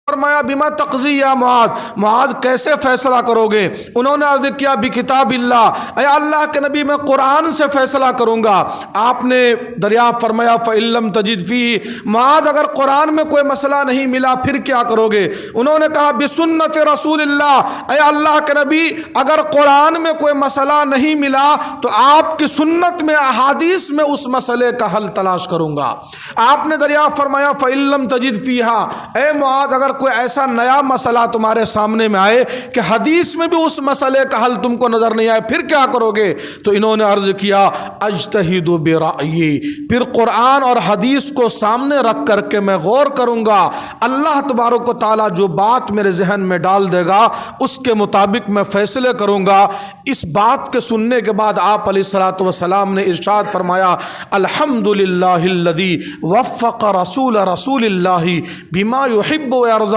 فرمایا بما تقضی یا معاذ، معاذ کیسے فیصلہ کرو گے؟ انہوں نے عرض کیا بکتاب اللہ، اے اللہ کے نبی میں قرآن سے فیصلہ کروں گا۔ آپ نے دریافت فرمایا فإن لم تجد فیہ، معاذ اگر قرآن میں کوئی مسئلہ نہیں ملا پھر کیا کرو گے؟ انہوں نے کہا بسنت رسول اللہ، اے اللہ کے نبی اگر قرآن میں کوئی مسئلہ نہیں ملا تو آپ کی سنت میں احادیث میں اس مسئلے کا حل تلاش کروں گا۔ آپ نے دریافت فرمایا فإن لم تجد فیہا، اے معاذ اگر کوئی ایسا نیا مسئلہ تمہارے سامنے میں آئے کہ حدیث میں بھی اس مسئلے کا حل تم کو نظر نہیں آئے پھر کیا کرو گے؟ تو انہوں نے عرض کیا اجتہد برأیی، پھر قرآن اور حدیث کو سامنے رکھ کر کے میں غور کروں گا، اللہ تبارک و تعالیٰ جو بات میرے ذہن میں ڈال دے گا اس کے مطابق میں فیصلے کروں گا۔ اس بات کے سننے کے بعد آپ علیہ الصلوۃ والسلام نے ارشاد فرمایا الحمدللہ الذی وفق رسول اللہ بما یحب ویرضا